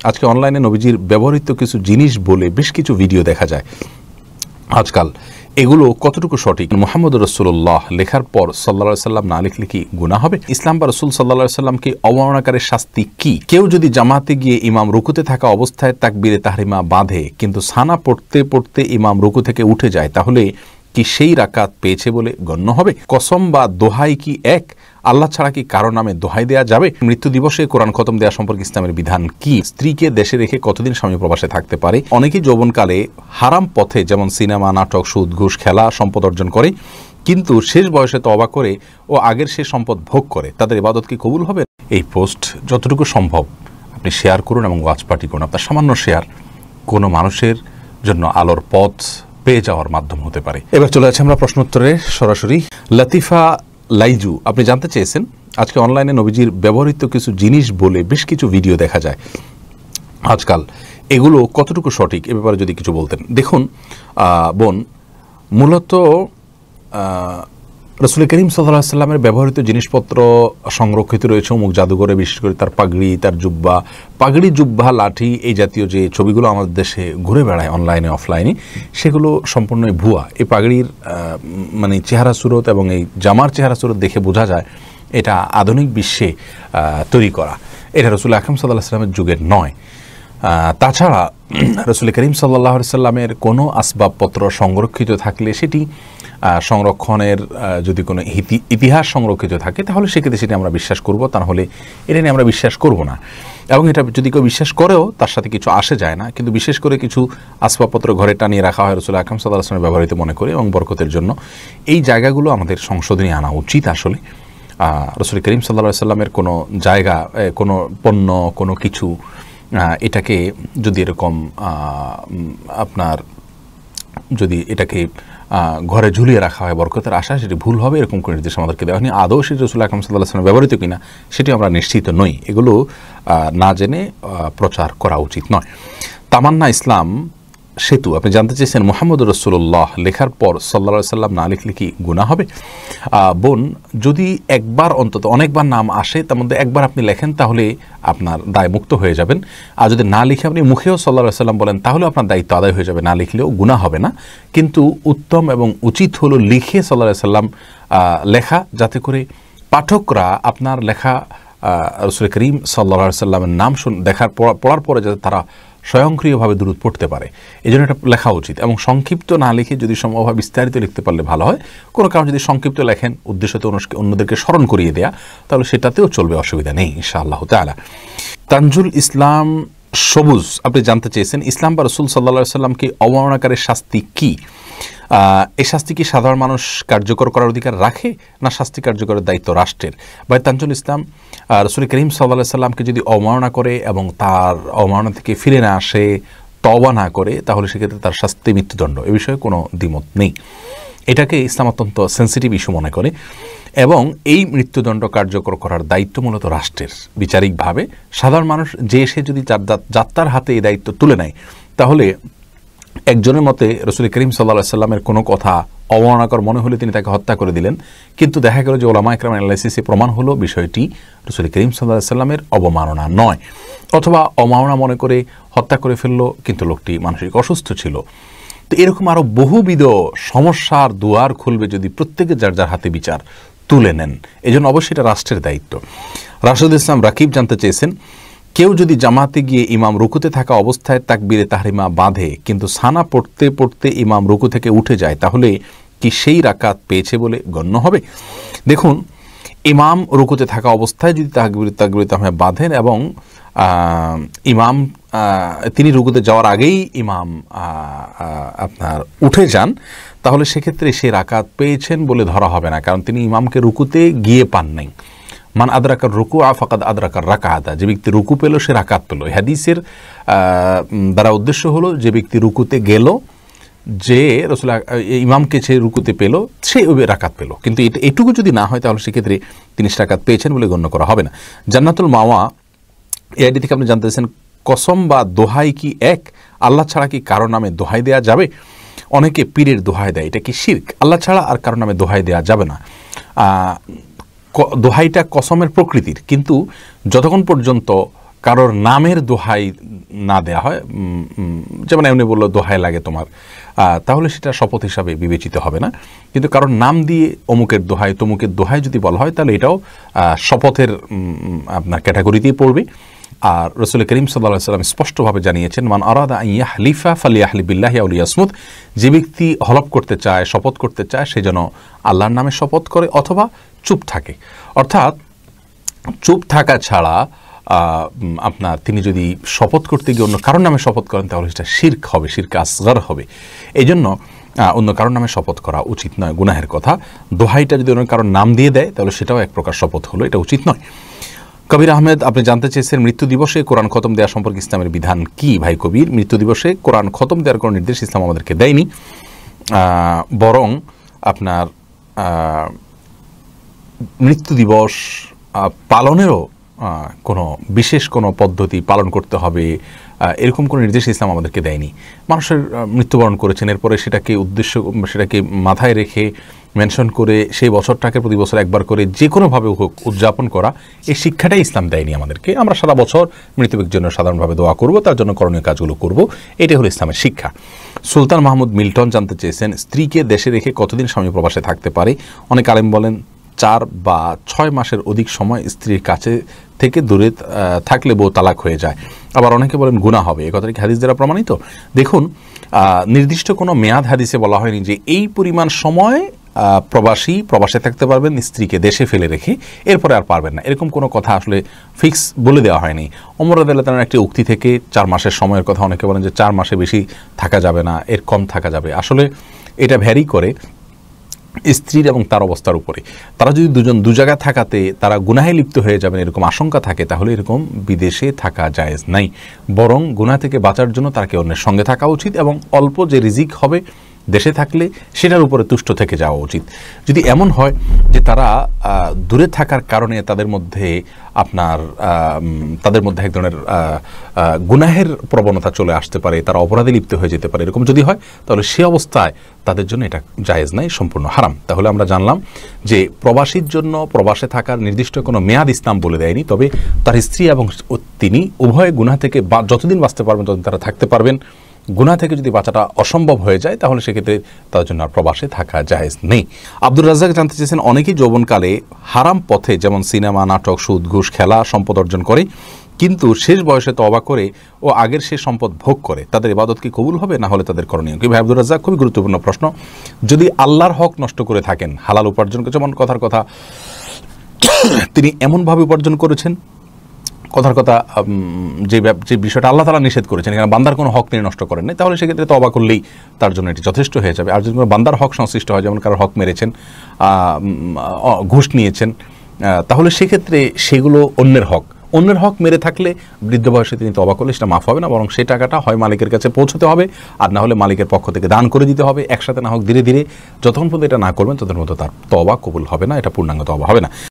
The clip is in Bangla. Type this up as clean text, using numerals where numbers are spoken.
আজকে অনলাইনে নবীজির ব্যবহৃত কিছু জিনিস বলে বেশ কিছু ভিডিও দেখা যায় আজকাল। এগুলো কতটুকু সঠিক? মুহাম্মদ রাসূলুল্লাহ লেখার পর সাল্লাল্লাহু আলাইহি সাল্লাম না লিখলে কি গুনাহ হবে? ইসলাম বা রাসূল সাল্লাল্লাহু আলাইহি সাল্লামকে অবমাননাকারীর শাস্তি কি? কেউ যদি জামাতে গিয়ে ইমাম রুকুতে থাকা অবস্থায় তাকবীরে তাহরিমা বাঁধে কিন্তু সানা পড়তে পড়তে ইমাম রুকু থেকে উঠে যায়, তাহলে কি সেই রাকাত পেয়েছে বলে গণ্য হবে? কসম বা দোহাই কি এক? আল্লাহ ছাড়া কি কারো নামে দোহাই দেয়া যাবে? মৃত্যু দিবসে কোরআন খতম দেওয়া সম্পর্কে ইসলামের বিধান কি? স্ত্রীকে দেশে রেখে কতদিন স্বামী প্রবাসে থাকতে পারে? অনেকেই যৌবনকালে হারাম পথে যেমন সিনেমা, নাটক, সুদ, ঘুষ, খেলা সম্পদ অর্জন করে, কিন্তু শেষ বয়সে তওবা করে ও আগের সে সম্পদ ভোগ করে, তাদের ইবাদত কি কবুল হবে? এই পোস্ট যতটুকু সম্ভব আপনি শেয়ার করুন এবং ওয়াচ পার্টি করুন। আপনার সামান্য শেয়ার কোনো মানুষের জন্য আলোর পথ পেয়ে যাওয়ার মাধ্যম হতে পারে। এবার চলে যাচ্ছে আমরা প্রশ্নোত্তরে সরাসরি। লতিফা লাইজু আপনি জানতে চেয়েছেন আজকে অনলাইনে নবীজির ব্যবহৃত কিছু জিনিস বলে বেশ কিছু ভিডিও দেখা যায় আজকাল। এগুলো কতটুকু সঠিক এ ব্যাপারে যদি কিছু বলতেন। দেখুন বোন, মূলত রাসূল করিম সাল্লাল্লাহু আলাইহি সাল্লামের ব্যবহৃত জিনিসপত্র সংরক্ষিত রয়েছে অমুক জাদুঘরে, বিশেষ করে তার পাগড়ি, তার জুব্বা, পাগড়ি, জুব্বা, লাঠি, এই জাতীয় যে ছবিগুলো আমাদের দেশে ঘুরে বেড়ায় অনলাইনে অফলাইনে, সেগুলো সম্পূর্ণই ভুয়া। এই পাগড়ির মানে চেহারা সুরত এবং এই জামার চেহারা সুরত দেখে বোঝা যায় এটা আধুনিক বিশ্বে তৈরি করা, এটা রাসূল আকরাম সাল্লাল্লাহু আলাইহি সাল্লামের যুগের নয়। তাছাড়া রাসূল করিম সাল্লাল্লাহু আলাইহি সাল্লামের কোনো আসবাবপত্র সংরক্ষিত থাকলে সেটি সংরক্ষণের যদি কোনো ইতিহাস সংরক্ষিত থাকে তাহলে সেক্ষেত্রে সেটি আমরা বিশ্বাস করব, তা হলে এটা নিয়ে আমরা বিশ্বাস করব না। এবং এটা যদি কেউ বিশ্বাস করেও তার সাথে কিছু আসে যায় না। কিন্তু বিশেষ করে কিছু আসবাবপত্র ঘরে টানিয়ে রাখা হয় রাসূল আকরাম সাল্লাল্লাহু আলাইহি ওয়াসাল্লাম ব্যবহৃত মনে করে এবং বরকতের জন্য, এই জায়গাগুলো আমাদের সংশোধনী আনা উচিত। আসলে রাসূল করিম সাল্লাল্লাহু আলাইহি ওয়াসাল্লামের কোনো জায়গা, কোনো পণ্য, কোনো কিছু এটাকে যদি এরকম আপনার যদি এটাকে ঘরে ঝুলিয়ে রাখা হয় বরকতের আশা, সেটি ভুল হবে, এরকম করে নির্দেশ আমাদেরকে দেওয়া হয়নি। আদৌ সেটি রাসূল আকরাম সাল্লাল্লাহু আলাইহি ওয়াসাল্লাম ব্যবহৃত কিনা সেটি আমরা নিশ্চিত নই। এগুলো না জেনে প্রচার করা উচিত নয়। তামান্না ইসলাম সেতু আপনি জানতে চেয়েছেন মুহাম্মদ রাসূলুল্লাহ লেখার পর সাল্লাল্লাহু আলাইহি সাল্লাম না লিখলে কি গুনাহ হবে? বোন, যদি একবার অন্তত, অনেকবার নাম আসে তার মধ্যে একবার আপনি লেখেন তাহলে আপনার দায় মুক্ত হয়ে যাবেন। আর যদি না লিখে আপনি মুখেও সাল্লাল্লাহু আলাইহি সাল্লাম বলেন তাহলে আপনার দায়িত্ব আদায় হয়ে যাবে, না লিখলেও গুনাহ হবে না। কিন্তু উত্তম এবং উচিত হলো লিখে সাল্লাল্লাহু আলাইহি সাল্লাম লেখা, যাতে করে পাঠকরা আপনার লেখা রাসূল করিম সাল্লাল্লাহু আলাইহি সাল্লামের নাম পড়ার পরে যাতে তারা স্বয়ংক্রিয়ভাবে দুরূদ পড়তে পারে, এই জন্য এটা লেখা উচিত। এবং সংক্ষিপ্ত না লিখে যদি সম্ভবভাবে বিস্তারিত লিখতে পারলে ভালো হয়। কোনো কারণ যদি সংক্ষিপ্ত লেখেন উদ্দেশ্যতে অন্যদেরকে স্মরণ করিয়ে দেয়া, তাহলে সেটাতেও চলবে, অসুবিধা নেই ইনশাআল্লাহ তাআলা। তানজুল ইসলাম সবুজ আপনি জানতে চেয়েছেন ইসলাম বা রাসূল সাল্লাল্লাহু আলাইহি সাল্লামকে অবমাননাকারীর শাস্তি কি? এই শাস্তি কি সাধারণ মানুষ কার্যকর করার অধিকার রাখে, না শাস্তি কার্যকরের দায়িত্ব রাষ্ট্রের? ভাই তানজুল ইসলাম, রাসূল করিম সাল্লাল্লাহু আলাইহি সাল্লামকে যদি অবমাননা করে এবং তার অবমাননা থেকে ফিরে না আসে, তওবা না করে, তাহলে সেক্ষেত্রে তার শাস্তি মৃত্যুদণ্ড, এ বিষয়ে কোনো দ্বিমত নেই। এটাকে ইসলাম অত্যন্ত সেন্সিটিভ ইস্যু মনে করে এবং এই মৃত্যুদণ্ড কার্যকর করার দায়িত্ব মূলত রাষ্ট্রের। বিচারিকভাবে সাধারণ মানুষ যে এসে যদি যাত্রার হাতে এই দায়িত্ব তুলে নেয়, তাহলে একজনের মতে রাসূল করিম সাল্লাল্লাহু আলাইহি সাল্লামের কোনো কথা অবমাননাকর মনে হলে তিনি তাকে হত্যা করে দিলেন, কিন্তু দেখা গেল যে ওলামা ইকরাম অ্যানালাইসিসে প্রমাণ হলো বিষয়টি রাসূল করিম সাল্লাল্লাহু আলাইহি সাল্লামের অবমাননা নয়, অথবা অবমাননা মনে করে হত্যা করে ফেললো কিন্তু লোকটি মানসিক অসুস্থ ছিল। তো এরকম আরও বহুবিধ সমস্যার দুয়ার খুলবে যদি প্রত্যেকে যার যার হাতে বিচার তুলে নেন। এই জন্য অবশ্যই এটা রাষ্ট্রের দায়িত্ব। রাশেদুল ইসলাম রাকিব জানতে চেয়েছেন কেউ যদি জামাতে গিয়ে ইমাম রুকুতে থাকা অবস্থায় তাকবীরে তাহরিমা বাঁধে কিন্তু সানা পড়তে পড়তে ইমাম রুকু থেকে উঠে যায়, তাহলে কি সেই রাকাত পেয়েছে বলে গণ্য হবে? দেখুন, ইমাম রুকুতে থাকা অবস্থায় যদি তাকবীরে তাহরিমা বাঁধেন এবং ইমাম তিনি রুকুতে যাওয়ার আগেই ইমাম আপনার উঠে যান, তাহলে সেক্ষেত্রে সে রাকাত পেয়েছেন বলে ধরা হবে না, কারণ তিনি ইমামকে রুকুতে গিয়ে পান নাই। মান আদরাকার রুকু ফাকাদ আদরাকার রাকাতা, যে ব্যক্তি রুকু পেল সে রাকাত পেল। হাদিসের দ্বারা উদ্দেশ্য হলো যে ব্যক্তি রুকুতে গেল, যে রাসূল ইমামকে সে রুকুতে পেল, সে ওই রাকাত পেল। কিন্তু এটুকু যদি না হয় তাহলে সেক্ষেত্রে তিনি রাকাত পেয়েছেন বলে গণ্য করা হবে না। জান্নাতুল মাওয়া এই আয়াত থেকে আপনি জানতেছেন কসম বা দোহাই কি এক? আল্লাহ ছাড়া কি কারো নামে দোহাই দেয়া যাবে? অনেকে পীরের দোহাই দেয়, এটা কি শিরক? আল্লাহ ছাড়া আর কারো নামে দোহাই দেয়া যাবে না। দোহাইটা কসমের প্রকৃতির, কিন্তু যতক্ষণ পর্যন্ত কারোর নামের দোহাই না দেয়া হয়, যেমন এমনি বললো দোহাই লাগে তোমার, তাহলে সেটা শপথ হিসাবে বিবেচিত হবে না। কিন্তু কারণ নাম দিয়ে অমুকের দোহাই তমুকের দোহাই যদি বলা হয় তাহলে এটাও শপথের আপনার ক্যাটাগরিতেই পড়বে। আর রাসূল করিম সাল্লাল্লাহু আলাইহি ওয়াসাল্লাম স্পষ্টভাবে জানিয়েছেন, মান আরাদা আন ইয়াহলিফা ফালিয়াহলিফ বিল্লাহি আও লিয়াসমুত, যে ব্যক্তি হলফ করতে চায়, শপথ করতে চায়, সে যেন আল্লাহর নামে শপথ করে অথবা চুপ থাকে। অর্থাৎ চুপ থাকা ছাড়া আপনার তিনি যদি শপথ করতে গিয়ে অন্য কারোর নামে শপথ করেন তাহলে সেটা শিরক হবে, শিরক আসগর হবে। এই জন্য অন্য কারোর নামে শপথ করা উচিত নয়, গুনাহের কথা। দোহাইটা যদি অন্য কারোর নাম দিয়ে দেয় তাহলে সেটাও এক প্রকার শপথ হলো, এটা উচিত নয়। কবির আহমেদ আপনি জানতে চেয়েছেন মৃত্যু দিবসে কোরআন খতম দেওয়া সম্পর্কে ইসলামের বিধান কি? ভাই কবির, মৃত্যু দিবসে কোরআন খতম দেওয়ার কোনো নির্দেশ ইসলাম আমাদেরকে দেয়নি, বরং আপনার মৃত্যু দিবস পালনেরও কোনো বিশেষ কোনো পদ্ধতি পালন করতে হবে এরকম কোনো নির্দেশ ইসলাম আমাদেরকে দেয়নি। মানুষের মৃত্যুবরণ করেছেন, এরপরে সেটাকে মাথায় রেখে মেনশন করে সেই বছরটাকে প্রতি বছর একবার করে যে কোনোভাবে হোক উদযাপন করা, এই শিক্ষাটাই ইসলাম দেয়নি আমাদেরকে। আমরা সারা বছর মৃত্যুর জন্য সাধারণভাবে দোয়া করব, তার জন্য করণীয় কাজগুলো করব, এটাই হলো ইসলামের শিক্ষা। সুলতান মাহমুদ মিল্টন জানতে চেয়েছেন, স্ত্রীকে দেশে রেখে কতদিন স্বামী প্রবাসে থাকতে পারে? অনেক আলেম বলেন 4 বা 6 মাসের অধিক সময় স্ত্রীর কাছে থেকে দূরে থাকলে বউ তালাক হয়ে যায়। আবার অনেকে বলেন গুনাহ হবে, এ কথাটা কি হাদিস দ্বারা প্রমাণিত? দেখুন, নির্দিষ্ট কোনো মেয়াদ হাদিসে বলা হয়নি যে এই পরিমাণ সময় প্রবাসে থাকতে পারবেন স্ত্রীকে দেশে ফেলে রেখে, এরপরে আর পারবেন না, এরকম কোনো কথা আসলে ফিক্স বলে দেওয়া হয়নি। ওমর রাদিয়াল্লাহু তাআলার একটি উক্তি থেকে 4 মাসের সময়ের কথা, অনেকে বলেন যে 4 মাসে বেশি থাকা যাবে না, এর কম থাকা যাবে। আসলে এটা ভ্যারি করে স্ত্রীর এবং তার অবস্থার উপরে। তারা যদি দু জায়গায় থাকাতে তারা গুনাহে লিপ্ত হয়ে যাবেন এরকম আশঙ্কা থাকে, তাহলে এরকম বিদেশে থাকা জায়েজ নাই, বরং গুনাহ থেকে বাঁচার জন্য তাকে অন্যের সঙ্গে থাকা উচিত এবং অল্প যে রিজিক হবে দেশে থাকলে সেটার উপরে তুষ্ট থেকে যাওয়া উচিত। যদি এমন হয় যে তারা দূরে থাকার কারণে তাদের মধ্যে এক ধরনের গুনাহের প্রবণতা চলে আসতে পারে, তারা অপরাধে লিপ্ত হয়ে যেতে পারে, এরকম যদি হয় তাহলে সে অবস্থায় তাদের জন্য এটা জায়েজ নাই, সম্পূর্ণ হারাম। তাহলে আমরা জানলাম যে প্রবাসীর জন্য প্রবাসে থাকার নির্দিষ্ট কোনো মেয়াদ ইসলাম বলে দেয়নি, তবে তার স্ত্রী এবং তিনি উভয় গুনাহ থেকে যতদিন বাঁচতে পারবেন ততদিন তারা থাকতে পারবেন। গুনাহ থেকে যদি বাঁচাটা অসম্ভব হয়ে যায় তাহলে সেক্ষেত্রে তার জন্য আর প্রবাসে থাকা জায়েজ নেই। আব্দুর রাজ্জাক জানতে চেয়েছেন, অনেকেই যৌবনকালে হারাম পথে যেমন সিনেমা, নাটক, সুদ, ঘুষ, খেলা সম্পদ অর্জন করে, কিন্তু শেষ বয়সে তওবা করে ও আগের সে সম্পদ ভোগ করে, তাদের ইবাদত কি কবুল হবে? না হলে তাদের করণীয় কি? ভাই আব্দুর রাজ্জাক, খুবই গুরুত্বপূর্ণ প্রশ্ন। যদি আল্লাহর হক নষ্ট করে থাকেন, হালাল উপার্জন করে, যেমন কথার কথা তিনি এমনভাবে উপার্জন করেছেন, কথার কথা যে বিষয়টা আল্লাহ তাআলা নিষেধ করেছেন, এখানে বান্দার কোনো হক তিনি নষ্ট করেন নাই, তাহলে সেক্ষেত্রে তওবা করলেই তার জন্য এটি যথেষ্ট হয়ে যাবে। আর যদি কোনো বান্দার হক সংশ্লিষ্ট হয়, যেমন কারোর হক মেরেছেন, ঘুষ নিয়েছেন, তাহলে সেক্ষেত্রে সেগুলো অন্যের হক মেরে থাকলে বৃদ্ধ বয়সে তিনি তওবা করলে সেটা মাফ হবে না, বরং সেই টাকাটা হয় মালিকের কাছে পৌঁছতে হবে, আর না হলে মালিকের পক্ষ থেকে দান করে দিতে হবে, একসাথে না হোক ধীরে ধীরে। যতক্ষণ পর্যন্ত এটা না করবেন ততক্ষণ পর্যন্ত তার তওবা কবুল হবে না, এটা পূর্ণাঙ্গ তওবা হবে না।